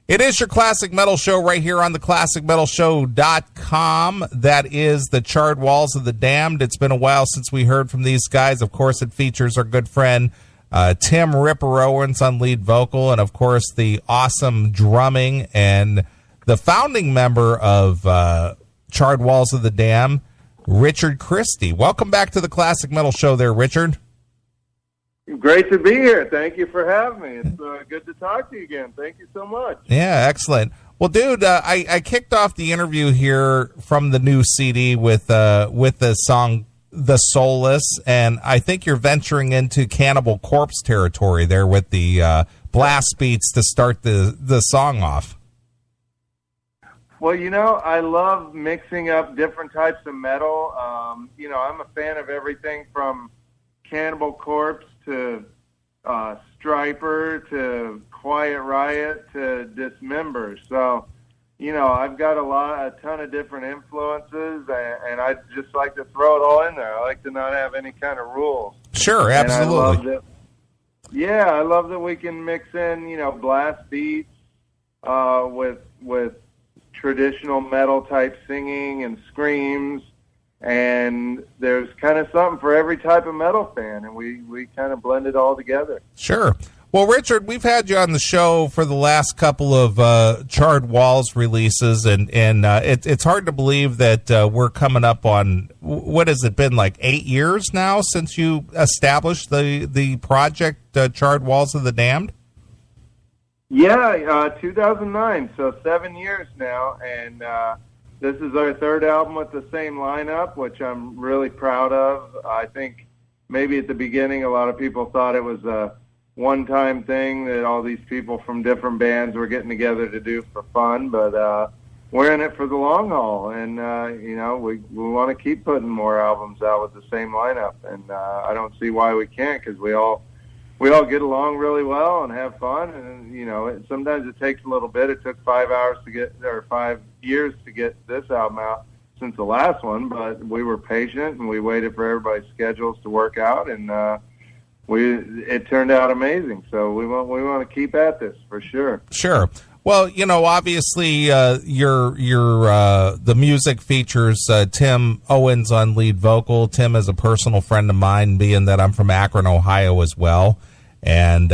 It is your Classic Metal Show right here on the ClassicMetalShow.com. That is the Charred Walls of the Damned. It's been a while since we heard from these guys. Of course, it features our good friend Tim Ripper Owens on lead vocal, and of course the awesome drumming and the founding member of Charred Walls of the Damned, Richard Christy. Welcome back to the Classic Metal Show there, Richard. Great to be here. Thank you for having me. It's good to talk to you again. Thank you so much. Yeah, excellent. Well, dude, I kicked off the interview here from the new CD with the song "The Soulless," and I think you're venturing into Cannibal Corpse territory there with the blast beats to start the song off. Well, I love mixing up different types of metal. I'm a fan of everything from Cannibal Corpse to Striper to Quiet Riot to Dismember. So, I've got a ton of different influences, and I just like to throw it all in there. I like to not have any kind of rules. Sure, absolutely. I love that we can mix in, blast beats with traditional metal type singing and screams. And there's kind of something for every type of metal fan, and we kind of blend it all together. Sure. Well, Richard, we've had you on the show for the last couple of Charred Walls releases, and it's hard to believe that we're coming up on, what has it been, like 8 years now since you established the project Charred Walls of the Damned? Yeah, 2009, so 7 years now, and this is our third album with the same lineup, which I'm really proud of. I think maybe at the beginning a lot of people thought it was a one-time thing that all these people from different bands were getting together to do for fun, but we're in it for the long haul, and we want to keep putting more albums out with the same lineup, and I don't see why we can't, because we all get along really well and have fun, and sometimes it takes a little bit. It took 5 years to get this album out since the last one, but we were patient and we waited for everybody's schedules to work out, and it turned out amazing. So we want to keep at this for sure. Sure. Well, obviously, the music features Tim Owens on lead vocal. Tim is a personal friend of mine, being that I'm from Akron, Ohio, as well. And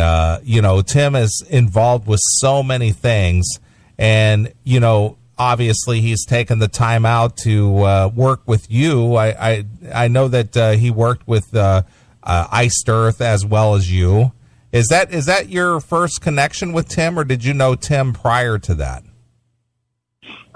Tim is involved with so many things, and obviously he's taken the time out to work with you. I know that he worked with Iced Earth as well as you. Is that your first connection with Tim, or did you know Tim prior to that?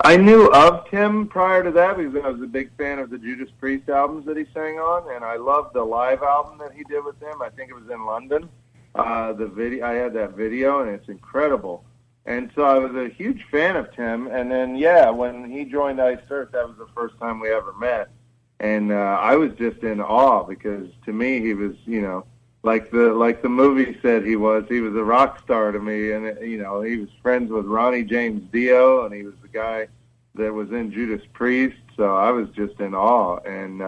I knew of Tim prior to that because I was a big fan of the Judas Priest albums that he sang on, and I loved the live album that he did with them. I think it was in London. The video, I had that video, and it's incredible. And so I was a huge fan of Tim. And then, when he joined Iced Earth, that was the first time we ever met. And I was just in awe because to me he was, like the movie said he was a rock star to me. And he was friends with Ronnie James Dio, and he was the guy that was in Judas Priest. So I was just in awe. And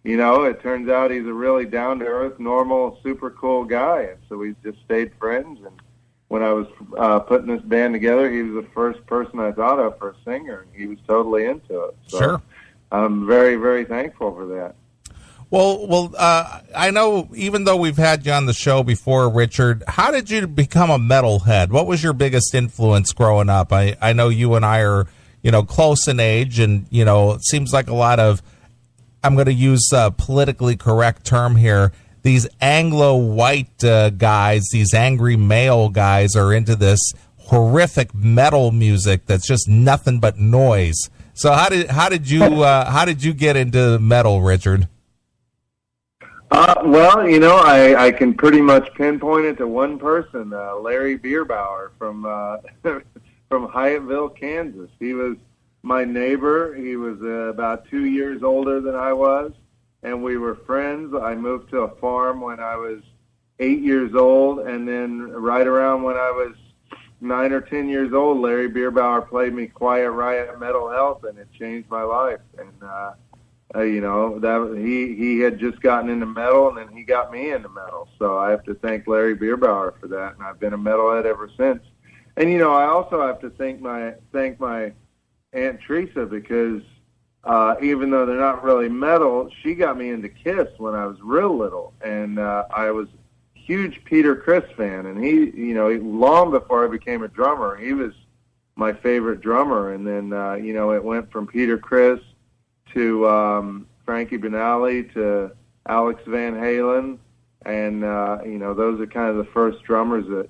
it turns out he's a really down-to-earth, normal, super cool guy. And so we just stayed friends. And when I was putting this band together, he was the first person I thought of for a singer, and he was totally into it. So sure. I'm very, very thankful for that. Well, I know even though we've had you on the show before, Richard, how did you become a metalhead? What was your biggest influence growing up? I know you and I are, close in age, and, it seems like a lot of, I'm going to use a politically correct term here, these Anglo-white guys, these angry male guys are into this horrific metal music that's just nothing but noise. So how did you get into metal, Richard? I can pretty much pinpoint it to one person, Larry Bierbauer from Hyattville, Kansas. He was my neighbor. He was about 2 years older than I was, and we were friends. I moved to a farm when I was 8 years old, and then right around when I was 9 or 10 years old, Larry Bierbauer played me Quiet Riot Metal Health, and it changed my life. And he had just gotten into metal, and then he got me into metal. So I have to thank Larry Bierbauer for that, and I've been a metalhead ever since. And I also have to thank my Aunt Teresa, because even though they're not really metal, she got me into Kiss when I was real little, and I was a huge Peter Criss fan, and he long before I became a drummer, he was my favorite drummer. And then it went from Peter Criss to Frankie Banali to Alex Van Halen, and those are kind of the first drummers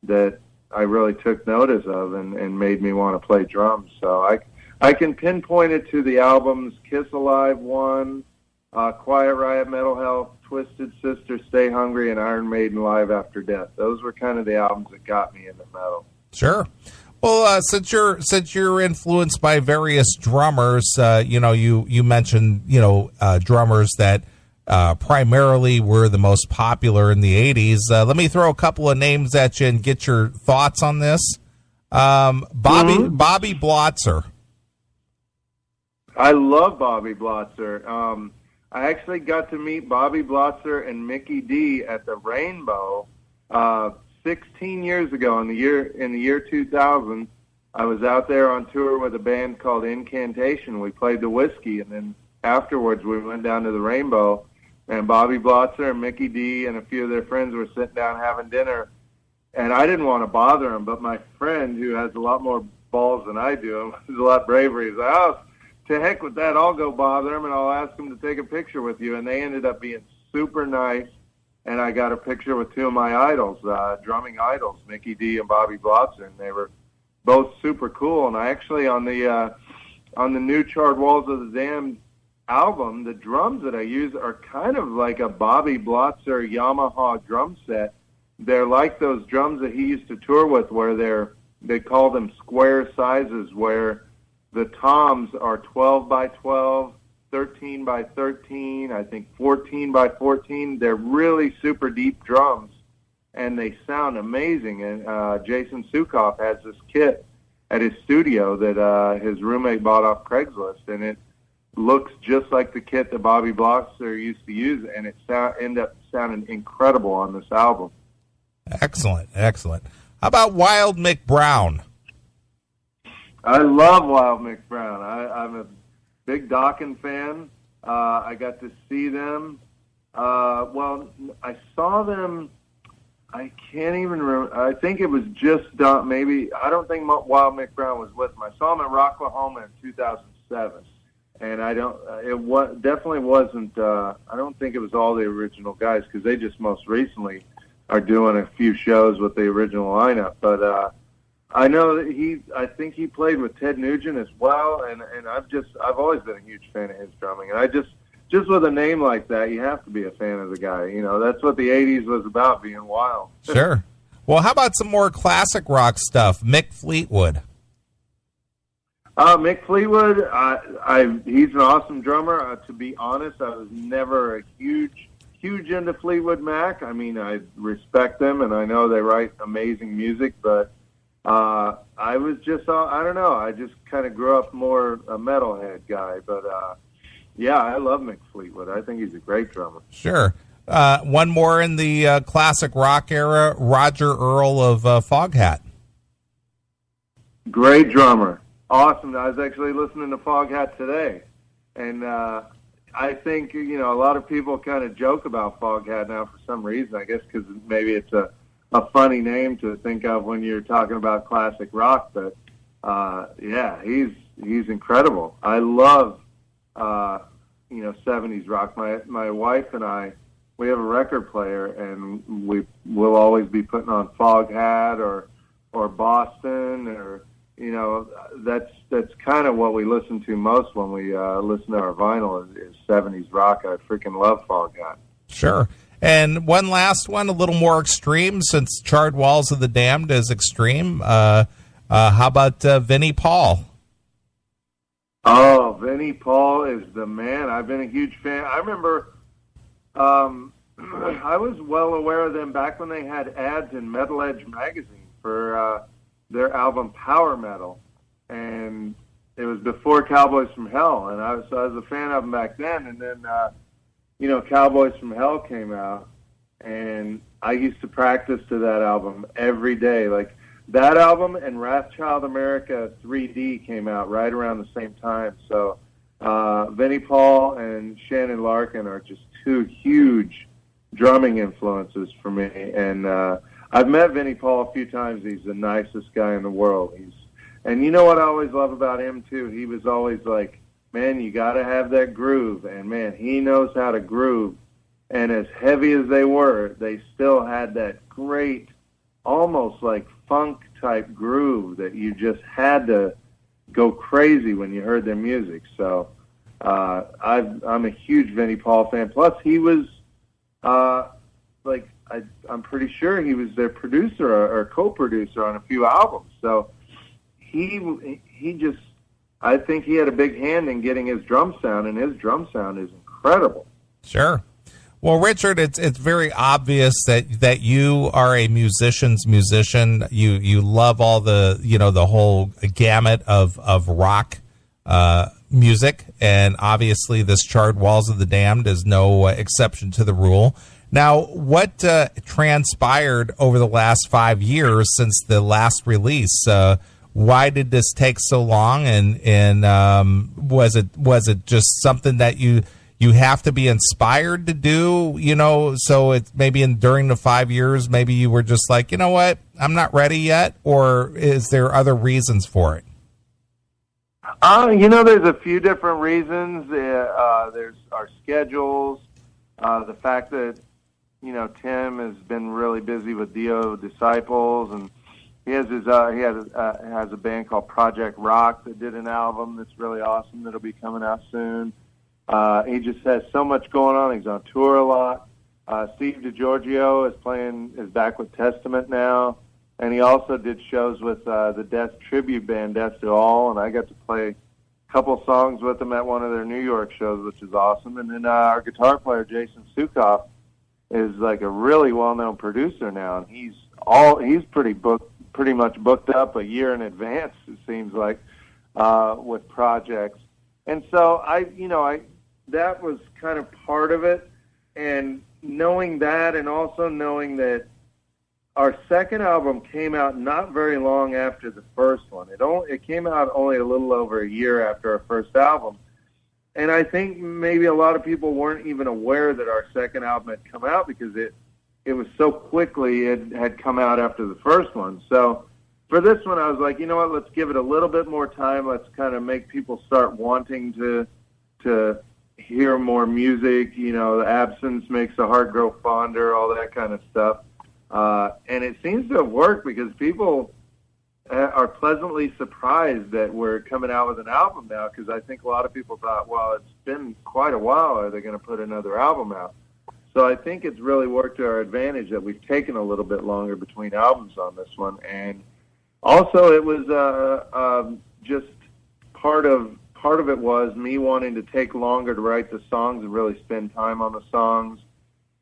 that I really took notice of and made me want to play drums. So I can pinpoint it to the albums Kiss Alive 1, Quiet Riot, Metal Health, Twisted Sister, Stay Hungry, and Iron Maiden Live After Death. Those were kind of the albums that got me into metal. Sure. Well, since you're influenced by various drummers, you mentioned drummers that primarily were the most popular in the 80s. Let me throw a couple of names at you and get your thoughts on this. Bobby Blotzer. I love Bobby Blotzer. I actually got to meet Bobby Blotzer and Mickey D at the Rainbow 16 years ago in the year 2000. I was out there on tour with a band called Incantation. We played the Whiskey, and then afterwards we went down to the Rainbow, and Bobby Blotzer and Mickey D and a few of their friends were sitting down having dinner, and I didn't want to bother them, but my friend, who has a lot more balls than I do, he's a lot braver, he's like, "Oh, to heck with that, I'll go bother him and I'll ask him to take a picture with you." And they ended up being super nice, and I got a picture with two of my idols, drumming idols, Mickey D and Bobby Blotzer, and they were both super cool. And I actually, on the new Charred Walls of the Damned album, the drums that I use are kind of like a Bobby Blotzer Yamaha drum set. They're like those drums that he used to tour with, where they call them square sizes, where the toms are 12 by 12, 13 by 13, I think 14 by 14. They're really super deep drums, and they sound amazing. And Jason Sukoff has this kit at his studio that his roommate bought off Craigslist, and it looks just like the kit that Bobby Blotzer used to use, and it ended up sounding incredible on this album. Excellent. How about Wild Mick Brown? I love Wild Mick Brown. I'm a big Dokken fan. I got to see them. I saw them, I can't even remember. I think it was just maybe, I don't think Wild Mick Brown was with them. I saw them at Rocklahoma in 2007. And definitely wasn't, I don't think it was all the original guys, because they just most recently are doing a few shows with the original lineup. But I know that I think he played with Ted Nugent as well, and I've always been a huge fan of his drumming. And I just with a name like that, you have to be a fan of the guy. That's what the 80s was about, being wild. Sure. Well, how about some more classic rock stuff? Mick Fleetwood. Mick Fleetwood, he's an awesome drummer. To be honest, I was never a huge into Fleetwood Mac. I mean, I respect them, and I know they write amazing music, but I was just, I don't know, I just kind of grew up more a metalhead guy. But, yeah, I love Mick Fleetwood. I think he's a great drummer. Sure. One more in the classic rock era, Roger Earl of Foghat. Great drummer. Awesome. I was actually listening to Foghat today, and I think, a lot of people kind of joke about Foghat now for some reason, I guess because maybe it's a funny name to think of when you're talking about classic rock, but yeah, he's incredible. I love 70s rock. My wife and I, we have a record player, and we'll always be putting on Foghat or Boston, or that's kind of what we listen to most when we listen to our vinyl is 70s rock. I freaking love Foghat. Sure. And one last one, a little more extreme, since Charred Walls of the Damned is extreme. How about Vinnie Paul? Oh, Vinnie Paul is the man. I've been a huge fan. I remember I was well aware of them back when they had ads in Metal Edge magazine for their album Power Metal. And it was before Cowboys from Hell. And I was a fan of them back then. And then, Cowboys from Hell came out. And I used to practice to that album every day. Like, that album and Wrathchild America 3D came out right around the same time. So Vinnie Paul and Shannon Larkin are just two huge drumming influences for me. And I've met Vinnie Paul a few times. He's the nicest guy in the world. And you know what I always love about him, too? He was always like, man, you got to have that groove. And, man, he knows how to groove. And as heavy as they were, they still had that great, almost like funk-type groove that you just had to go crazy when you heard their music. So I'm a huge Vinnie Paul fan. Plus, he was, I'm pretty sure he was their producer or co-producer on a few albums. So he just, I think he had a big hand in getting his drum sound, and his drum sound is incredible. Sure. Well, Richard, it's very obvious that you are a musician's musician. You love all the whole gamut of rock music, and obviously this Charred Walls of the Damned is no exception to the rule. Now, what transpired over the last 5 years since the last release? Why did this take so long? And was it just something that you have to be inspired to do? So it's maybe during the 5 years, maybe you were just like, you know what, I'm not ready yet, or is there other reasons for it? There's a few different reasons. There's our schedules, the fact that Tim has been really busy with Dio Disciples, and he has has a band called Project Rock that did an album that's really awesome that'll be coming out soon. He just has so much going on. He's on tour a lot. Steve DiGiorgio is back with Testament now, and he also did shows with the Death tribute band, Death to All, and I got to play a couple songs with them at one of their New York shows, which is awesome. And then our guitar player, Jason Sukoff, is like a really well-known producer now, and he's pretty much booked up a year in advance, it seems like, with projects. And so that was kind of part of it, and knowing that, and also knowing that our second album came out not very long after the first one. It came out only a little over a year after our first album. And I think maybe a lot of people weren't even aware that our second album had come out because it was so quickly it had come out after the first one. So for this one, I was like, you know what, let's give it a little bit more time. Let's kind of make people start wanting to hear more music. The absence makes the heart grow fonder, all that kind of stuff. And it seems to have worked because people are pleasantly surprised that we're coming out with an album now, because I think a lot of people thought, well, it's been quite a while. Are they going to put another album out? So I think it's really worked to our advantage that we've taken a little bit longer between albums on this one. And also it was just part of it was me wanting to take longer to write the songs and really spend time on the songs.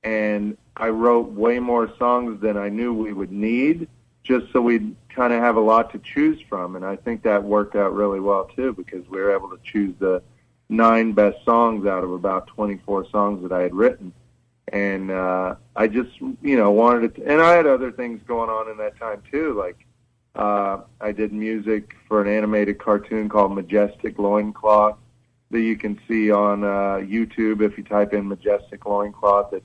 And I wrote way more songs than I knew we would need, just so we'd kind of have a lot to choose from. And I think that worked out really well, too, because we were able to choose the 9 best songs out of about 24 songs that I had written. And I just, wanted it to, and I had other things going on in that time, too. Like, I did music for an animated cartoon called Majestic Loincloth that you can see on YouTube if you type in Majestic Loincloth. It's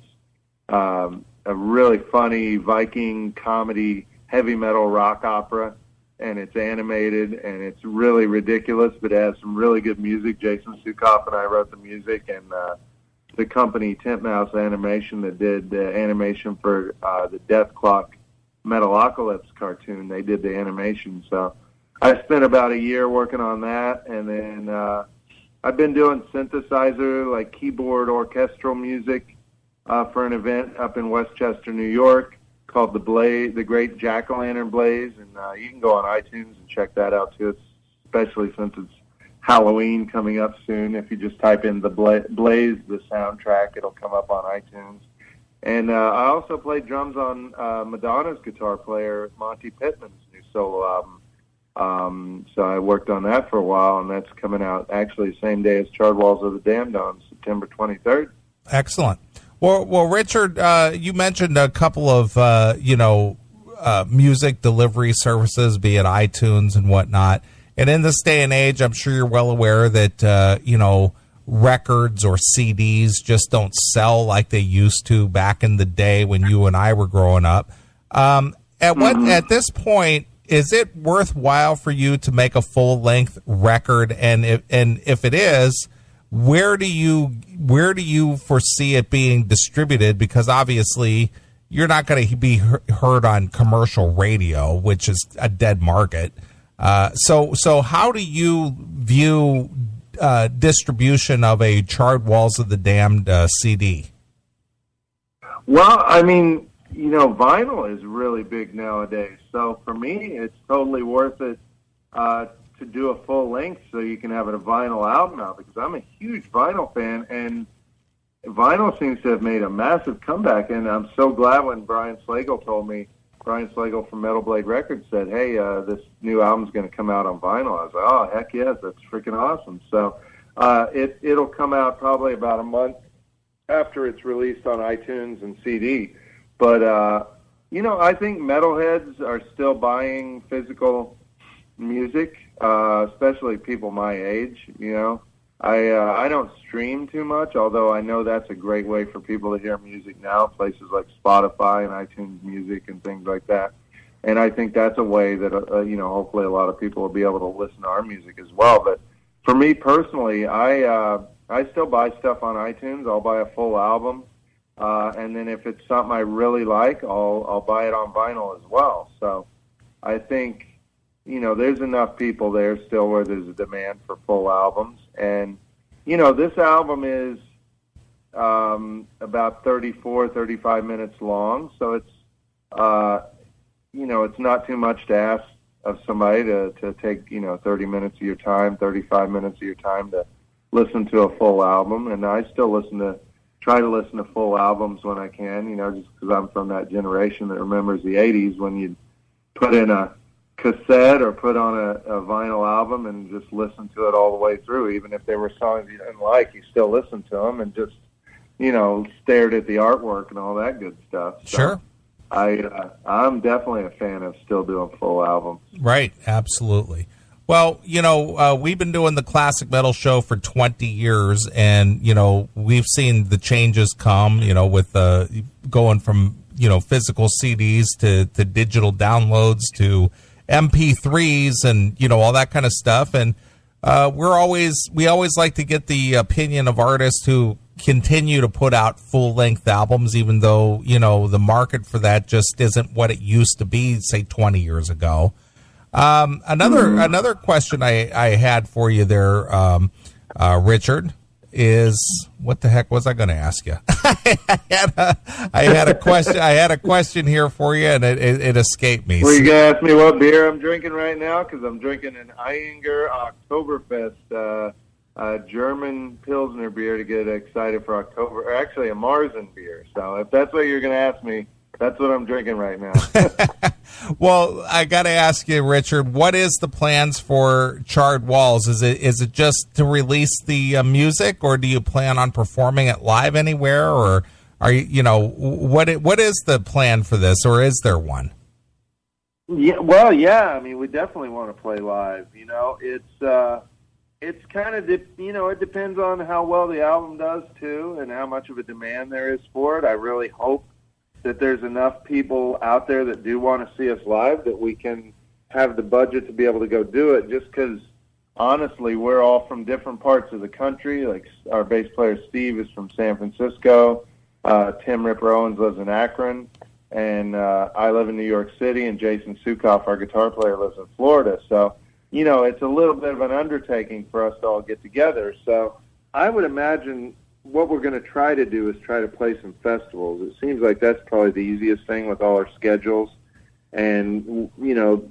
a really funny Viking comedy heavy metal rock opera, and it's animated, and it's really ridiculous, but it has some really good music. Jason Sukoff and I wrote the music, and the company Tentmouse Animation that did the animation for the Death Clock Metalocalypse cartoon, they did the animation. So I spent about a year working on that, and then I've been doing synthesizer, like keyboard orchestral music for an event up in Westchester, New York, called the Great Jack-O-Lantern Blaze, and you can go on iTunes and check that out too. Especially since it's Halloween coming up soon. If you just type in the Blaze, the soundtrack, it'll come up on iTunes. And I also played drums on Madonna's guitar player Monty Pittman's new solo album. So I worked on that for a while, and that's coming out actually the same day as Charred Walls of the Damned on September 23rd. Excellent. Well, Richard, you mentioned a couple of, music delivery services, be it iTunes and whatnot. And in this day and age, I'm sure you're well aware that, records or CDs just don't sell like they used to back in the day when you and I were growing up. At this point, is it worthwhile for you to make a full length record? And if it is, where do you foresee it being distributed? Because obviously you're not going to be heard on commercial radio, which is a dead market. So how do you view distribution of a Charred Walls of the Damned CD? Well, I mean, vinyl is really big nowadays. So for me, it's totally worth it to do a full length so you can have a vinyl album out, because I'm a huge vinyl fan, and vinyl seems to have made a massive comeback. And I'm so glad when Brian Slagle told me, Brian Slagle from Metal Blade Records said, hey, this new album's going to come out on vinyl. I was like, oh, heck yes, that's freaking awesome. So it'll come out probably about a month after it's released on iTunes and CD. But, I think metalheads are still buying physical music, especially people my age, I don't stream too much, although I know that's a great way for people to hear music now, places like Spotify and iTunes Music and things like that. And I think that's a way that, hopefully a lot of people will be able to listen to our music as well. But for me personally, I still buy stuff on iTunes. I'll buy a full album. And then if it's something I really like, I'll buy it on vinyl as well. So I think, there's enough people there still where there's a demand for full albums. And, this album is about 35 minutes long. So it's, it's not too much to ask of somebody to take, 30 minutes of your time, 35 minutes of your time to listen to a full album. And I still try to listen to full albums when I can, just because I'm from that generation that remembers the 80s when you'd put in a cassette or put on a vinyl album and just listen to it all the way through. Even if there were songs you didn't like, you still listened to them and just, stared at the artwork and all that good stuff. So sure. I'm definitely a fan of still doing full albums. Right, absolutely. Well, we've been doing the Classic Metal Show for 20 years, and, we've seen the changes come, with going from, physical CDs to digital downloads to MP3s and, all that kind of stuff. And we always like to get the opinion of artists who continue to put out full-length albums, even though, the market for that just isn't what it used to be, say, 20 years ago. Another question I had for you there, Richard, is what the heck was I going to ask you? I had a question here for you, and it escaped me. Were you going to ask me what beer I'm drinking right now? Because I'm drinking an Eyinger Oktoberfest, German Pilsner beer to get excited for October, or actually a Marzen beer. So if that's what you're going to ask me, that's what I'm drinking right now. Well, I got to ask you, Richard, what is the plans for Charred Walls? Is it just to release the music, or do you plan on performing it live anywhere, or are you, what is the plan for this, or is there one? Yeah, well, yeah. I mean, we definitely want to play live. It's kind of, it depends on how well the album does too, and how much of a demand there is for it. I really hope that there's enough people out there that do want to see us live that we can have the budget to be able to go do it, just because, honestly, we're all from different parts of the country. Like, our bass player, Steve, is from San Francisco. Tim Ripper Owens lives in Akron. And I live in New York City, and Jason Sukoff, our guitar player, lives in Florida. So, it's a little bit of an undertaking for us to all get together. So I would imagine what we're going to try to do is try to play some festivals. It seems like that's probably the easiest thing with all our schedules. And,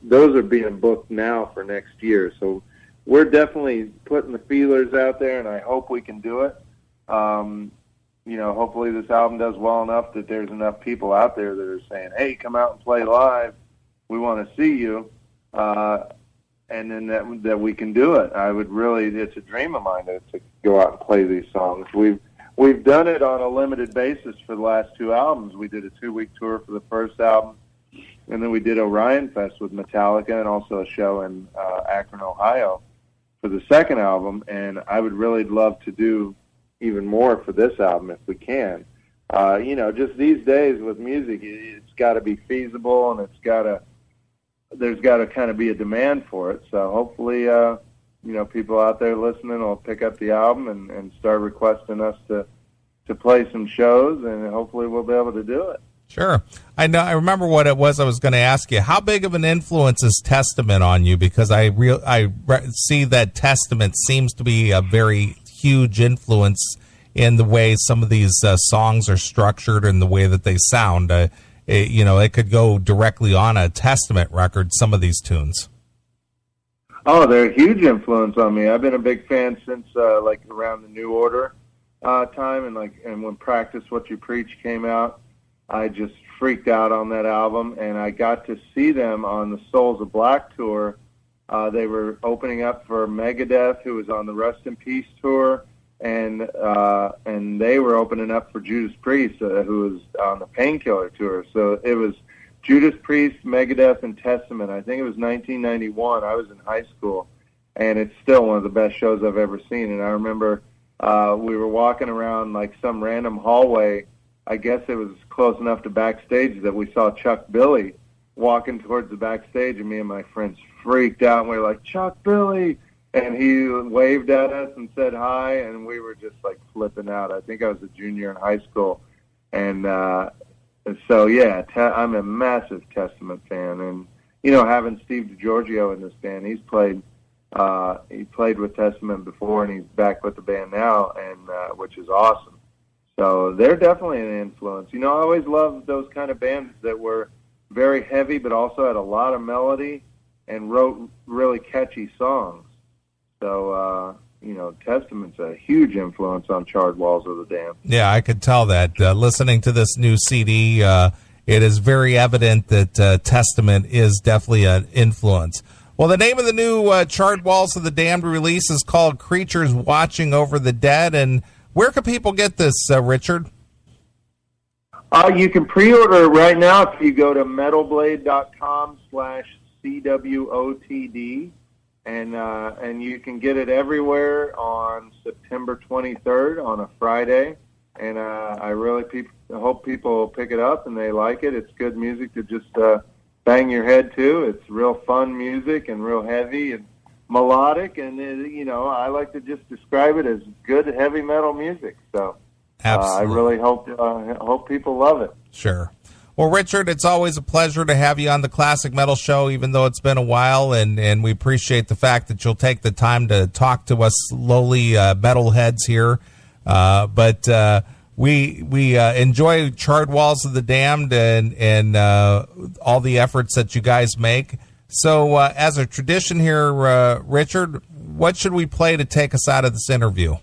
those are being booked now for next year. So we're definitely putting the feelers out there, and I hope we can do it. Hopefully this album does well enough that there's enough people out there that are saying, hey, come out and play live. We want to see you. And then that we can do it. It's a dream of mine to go out and play these songs. We've done it on a limited basis for the last two albums. We did a 2-week tour for the first album, And then we did Orion Fest with Metallica and also a show in Akron, Ohio for the second album. And I would really love to do even more for this album if we can. Just these days with music, it's got to be feasible, and there's got to kind of be a demand for it. So hopefully, people out there listening will pick up the album and start requesting us to play some shows, and hopefully we'll be able to do it. Sure. I know. I remember what it was I was going to ask you. How big of an influence is Testament on you? Because I see that Testament seems to be a very huge influence in the way some of these songs are structured and the way that they sound. It could go directly on a Testament record, some of these tunes. Oh, they're a huge influence on me. I've been a big fan since around the New Order time, and when Practice What You Preach came out, I just freaked out on that album, and I got to see them on the Souls of Black tour. They were opening up for Megadeth, who was on the Rest in Peace tour, and they were opening up for Judas Priest, who was on the Painkiller tour. So it was Judas Priest, Megadeth, and Testament. I think it was 1991. I was in high school, and it's still one of the best shows I've ever seen. And I remember we were walking around like some random hallway. I guess it was close enough to backstage that we saw Chuck Billy walking towards the backstage, and me and my friends freaked out, and we were like, "Chuck Billy!" And he waved at us and said hi, and we were just like flipping out. I think I was a junior in high school, and so yeah, I'm a massive Testament fan, and having Steve DiGiorgio in this band, he played with Testament before, and he's back with the band now, and which is awesome. So they're definitely an influence. I always loved those kind of bands that were very heavy, but also had a lot of melody and wrote really catchy songs. So, Testament's a huge influence on Charred Walls of the Damned. Yeah, I could tell that. Listening to this new CD, it is very evident that Testament is definitely an influence. Well, the name of the new Charred Walls of the Damned release is called Creatures Watching Over the Dead. And where can people get this, Richard? You can pre-order it right now if you go to metalblade.com/CWOTD. And you can get it everywhere on September 23rd on a Friday. And I really hope people pick it up and they like it. It's good music to just bang your head to. It's real fun music and real heavy and melodic. And, I like to just describe it as good heavy metal music. So I really hope people love it. Sure. Well, Richard, it's always a pleasure to have you on the Classic Metal Show, even though it's been a while, and we appreciate the fact that you'll take the time to talk to us lowly metalheads here. But we enjoy Charred Walls of the Damned and all the efforts that you guys make. So as a tradition here, Richard, what should we play to take us out of this interview?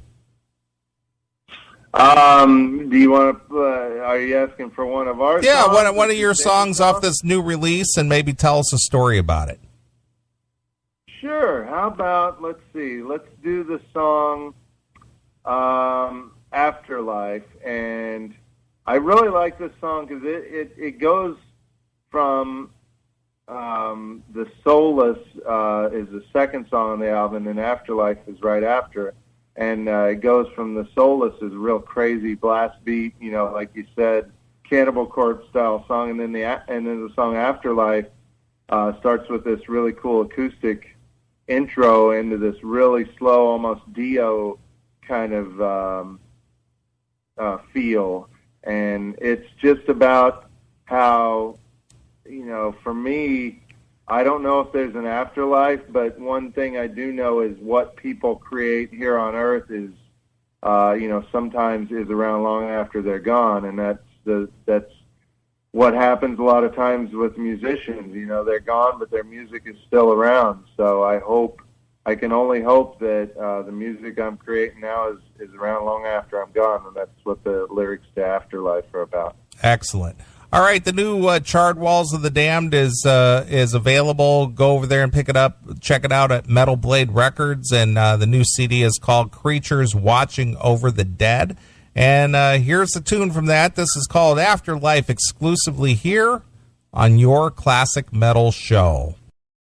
Do you want to? Are you asking for one of ours? Yeah, one of your songs off this new release, and maybe tell us a story about it. Sure. How about let's do the song "Afterlife," and I really like this song because it goes from the Soulless is the second song on the album, and "Afterlife" is right after. And it goes from the Soulless is a real crazy blast beat, like you said, Cannibal Corpse style song, and then the song Afterlife starts with this really cool acoustic intro into this really slow, almost Dio kind of feel, and it's just about how, for me, I don't know if there's an afterlife, but one thing I do know is what people create here on Earth is, sometimes is around long after they're gone, and that's what happens a lot of times with musicians. They're gone, but their music is still around. So I can only hope that the music I'm creating now is around long after I'm gone, and that's what the lyrics to Afterlife are about. Excellent. All right, the new Charred Walls of the Damned is available. Go over there and pick it up. Check it out at Metal Blade Records, and the new CD is called Creatures Watching Over the Dead. And here's the tune from that. This is called Afterlife, exclusively here on your classic metal show.